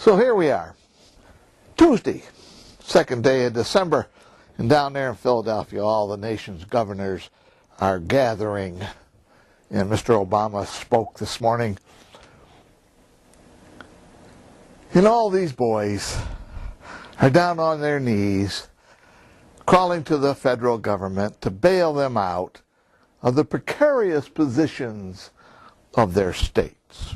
So here we are, Tuesday, second day of December, and down there in Philadelphia, all the nation's governors are gathering. And Mr. Obama spoke this morning. And all these boys are down on their knees, crawling to the federal government to bail them out of the precarious positions of their states.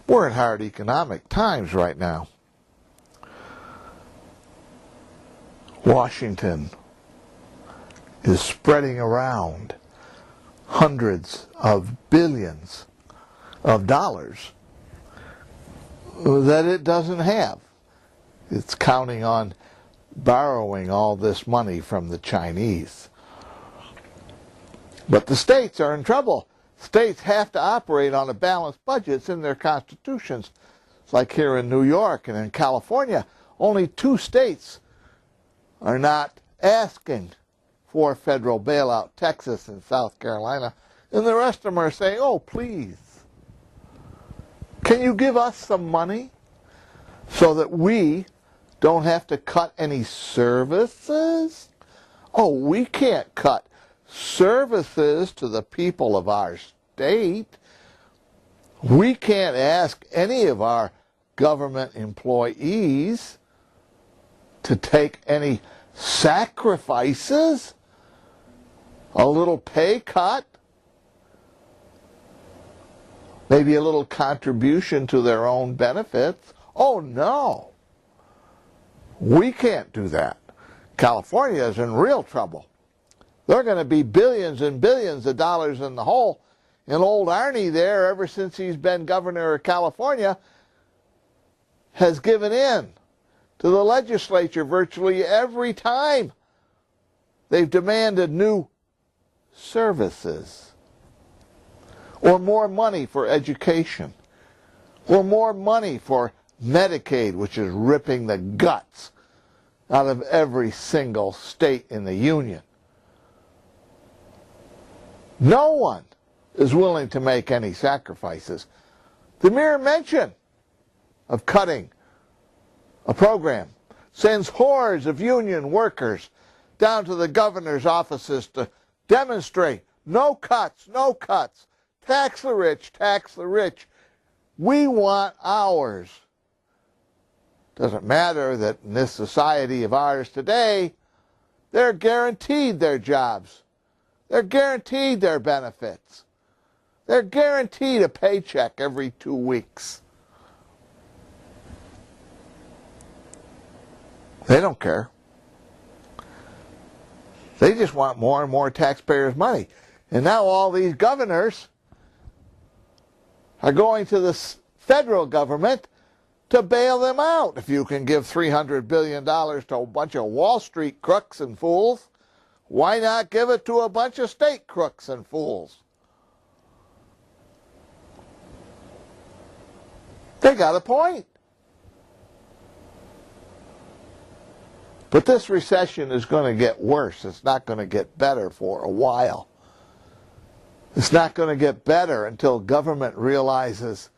We're in hard economic times right now. Washington is spreading around hundreds of billions of dollars that it doesn't have. It's counting on borrowing all this money from the Chinese. But the states are in trouble. States have to operate on a balanced budget. It's in their constitutions. It's like here in New York and in California, only 2 states are not asking for federal bailout, Texas and South Carolina, and the rest of them are saying, oh, please, can you give us some money so that we don't have to cut any services? Oh, we can't cut services to the people of our state. We can't ask any of our government employees to take any sacrifices, a little pay cut, maybe a little contribution to their own benefits. Oh no, we can't do that. California is in real trouble. They're going to be billions and billions of dollars in the hole. And old Arnie there, ever since he's been governor of California, has given in to the legislature virtually every time they've demanded new services, or more money for education, or more money for Medicaid, which is ripping the guts out of every single state in the union. No one is willing to make any sacrifices. The mere mention of cutting a program sends hordes of union workers down to the governor's offices to demonstrate, no cuts, no cuts, tax the rich, tax the rich. We want ours. Doesn't matter that in this society of ours today, they're guaranteed their jobs. They're guaranteed their benefits. They're guaranteed a paycheck every 2 weeks. They don't care. They just want more and more taxpayers' money. And now all these governors are going to the federal government to bail them out. If you can give $300 billion to a bunch of Wall Street crooks and fools, why not give it to a bunch of state crooks and fools? They got a point. But this recession is going to get worse. It's not going to get better for a while. It's not going to get better until government realizes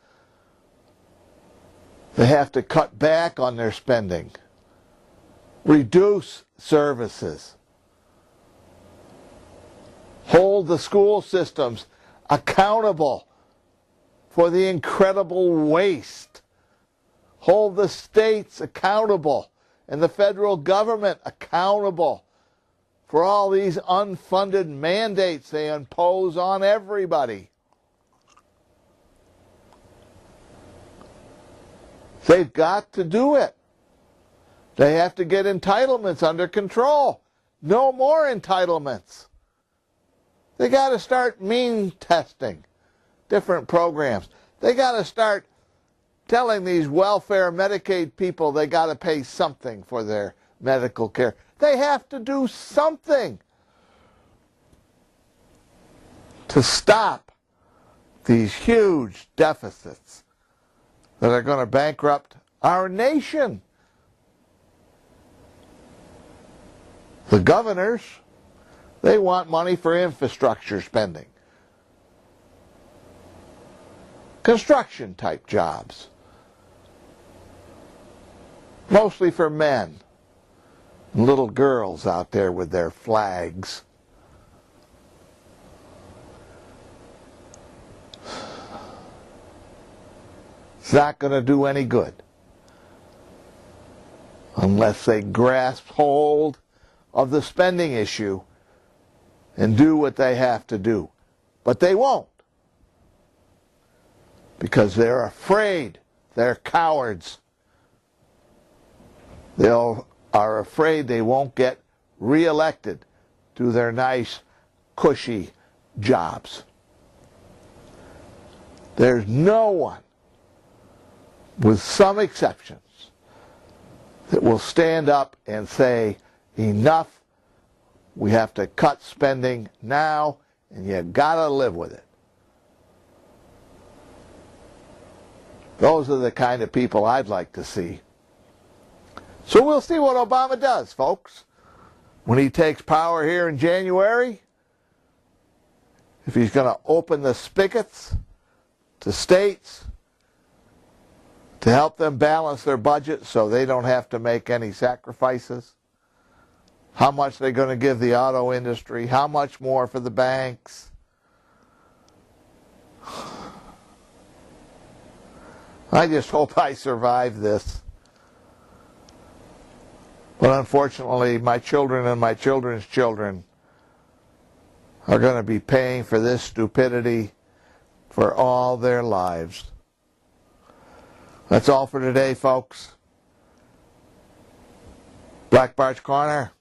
they have to cut back on their spending, reduce services, hold the school systems accountable for the incredible waste, hold the states accountable and the federal government accountable for all these unfunded mandates they impose on everybody. They've got to do it. They have to get entitlements under control. No more entitlements. They got to start mean testing different programs. They got to start telling these welfare Medicaid people they got to pay something for their medical care. They have to do something to stop these huge deficits that are going to bankrupt our nation. The governors, they want money for infrastructure spending, construction type jobs. mostly for men and little girls out there with their flags. It's not going to do any good unless they grasp hold of the spending issue and do what they have to do. But they won't, because they're afraid. They're cowards. They are afraid they won't get reelected to their nice, cushy jobs. There's no one, with some exceptions, that will stand up and say, enough, we have to cut spending now, and you gotta live with it. Those are the kind of people I'd like to see. So we'll see what Obama does, folks, when he takes power here in January. If he's going to open the spigots to states to help them balance their budget so they don't have to make any sacrifices. How much they're going to give the auto industry, how much more for the banks. I just hope I survive this. But unfortunately, my children and my children's children are going to be paying for this stupidity for all their lives. That's all for today, folks. Black Bart's Corner.